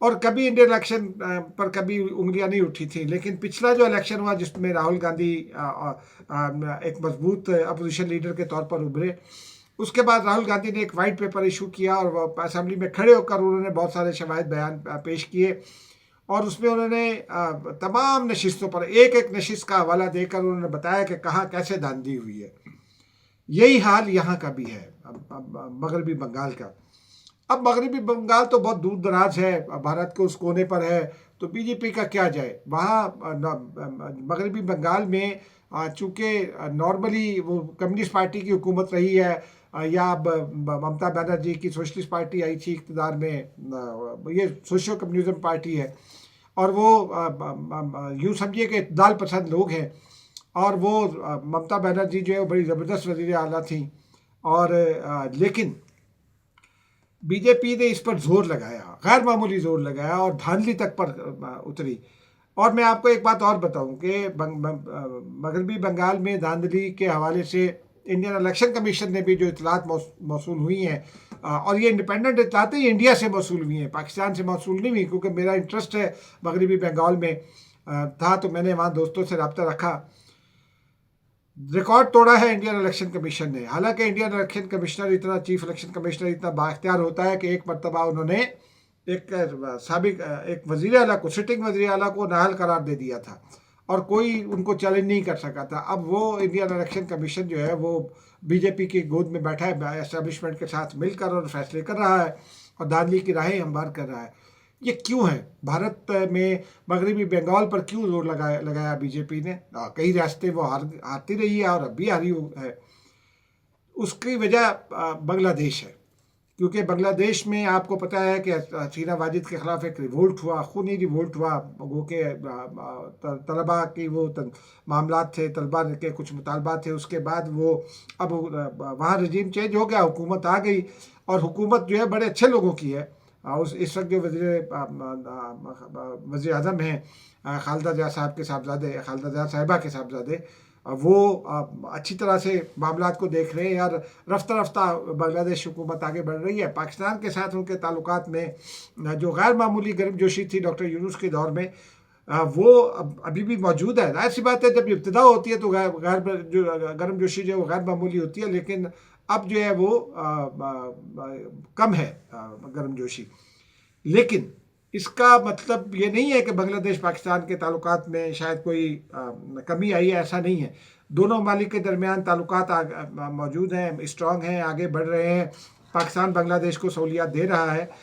اور کبھی Indian election پر کبھی انگلیاں نہیں اٹھی تھیں، لیکن پچھلا جو الیکشن ہوا جس میں راہل گاندھی ایک مضبوط اپوزیشن لیڈر کے طور پر ابھرے، اس کے بعد راہل گاندھی نے ایک وائٹ پیپر ایشو کیا اور وہ اسمبلی میں کھڑے ہو کر انہوں نے بہت سارے شواہد بیان پیش کیے، اور اس میں انہوں نے تمام نشستوں پر ایک ایک نشست کا حوالہ دے کر انہوں نے بتایا کہ کہاں کیسے دھاندلی ہوئی ہے۔ یہی حال یہاں کا بھی ہے، مغربی بنگال کا۔ اب مغربی بنگال تو بہت دور دراز ہے، بھارت کے اس کونے پر ہے، تو بی جے پی کا کیا جائے وہاں۔ مغربی بنگال میں چونکہ نارملی وہ کمیونسٹ پارٹی کی حکومت رہی ہے، یا اب ممتا بنرجی کی سوشلسٹ پارٹی آئی تھی اقتدار میں، یہ سوشل کمیونزم پارٹی ہے، اور وہ یوں سمجھیے کہ اعتدال پسند لوگ ہیں، اور وہ ممتا بنرجی جو ہے وہ بڑی زبردست وزیر اعلیٰ تھیں، اور لیکن بی جے پی نے اس پر زور لگایا، غیر معمولی زور لگایا، اور دھاندلی تک پر اتری۔ اور میں آپ کو ایک بات اور بتاؤں کہ مغربی بنگال میں دھاندلی کے حوالے سے انڈین الیکشن کمیشن نے بھی جو اطلاعات موصول ہوئی ہیں، اور یہ انڈیپینڈنٹ اطلاعات ہیں، یہ انڈیا سے موصول ہوئی ہیں، پاکستان سے موصول نہیں ہوئی، کیونکہ میرا انٹرسٹ ہے مغربی بنگال میں تھا، تو میں نے وہاں دوستوں سے رابطہ رکھا۔ ریکارڈ توڑا ہے انڈین الیکشن کمیشن نے، حالانکہ Indian election commissioner chief election commissioner اتنا بااختیار ہوتا ہے کہ ایک مرتبہ انہوں نے ایک سابق ایک وزیر اعلیٰ کو، سٹنگ وزیر اعلیٰ کو نااہل قرار دے دیا تھا، اور کوئی ان کو چیلنج نہیں کر سکا تھا۔ اب وہ انڈین الیکشن کمیشن جو ہے وہ بی جے پی کی گود میں بیٹھا ہے، اسٹیبلشمنٹ کے ساتھ مل کر اور فیصلے کر رہا ہے، اور دھاندلی کی راہیں ہموار کر رہا ہے۔ یہ کیوں ہے؟ بھارت میں مغربی بنگال پر کیوں زور لگایا بی جے پی نے؟ کئی ریاستیں وہ ہارتی رہی ہے اور اب بھی ہاری ہے۔ اس کی وجہ بنگلہ دیش ہے، کیونکہ بنگلہ دیش میں آپ کو پتہ ہے کہ حسینہ واجد کے خلاف ایک ریوولٹ ہوا، خونی ریوولٹ ہوا، وہ کہ طلباء کی وہ معاملات تھے، طلباء کے کچھ مطالبات تھے، اس کے بعد وہ اب وہاں رجیم چینج ہو گیا، حکومت آ گئی، اور حکومت جو ہے بڑے اچھے لوگوں کی ہے۔ اس وقت جو وزیر اعظم ہیں خالدہ ضیاء صاحب کے صاحبزادے، خالدہ ضیاء صاحبہ کے صاحبزادے، وہ اچھی طرح سے معاملات کو دیکھ رہے ہیں، اور رفتہ رفتہ بنگلہ دیش حکومت آگے بڑھ رہی ہے۔ پاکستان کے ساتھ ان کے تعلقات میں جو غیر معمولی گرم جوشی تھی ڈاکٹر یونس کے دور میں، وہ ابھی بھی موجود ہے۔ ظاہر سی بات ہے جب ابتدا ہوتی ہے تو گرم جوشی جو ہے وہ غیر معمولی ہوتی ہے، لیکن اب جو ہے وہ کم ہے گرم جوشی۔ لیکن اس کا مطلب یہ نہیں ہے کہ بنگلہ دیش پاکستان کے تعلقات میں شاید کوئی کمی آئی ہے، ایسا نہیں ہے۔ دونوں ممالک کے درمیان تعلقات موجود ہیں، اسٹرانگ ہیں، آگے بڑھ رہے ہیں، پاکستان بنگلہ دیش کو سہولیات دے رہا ہے۔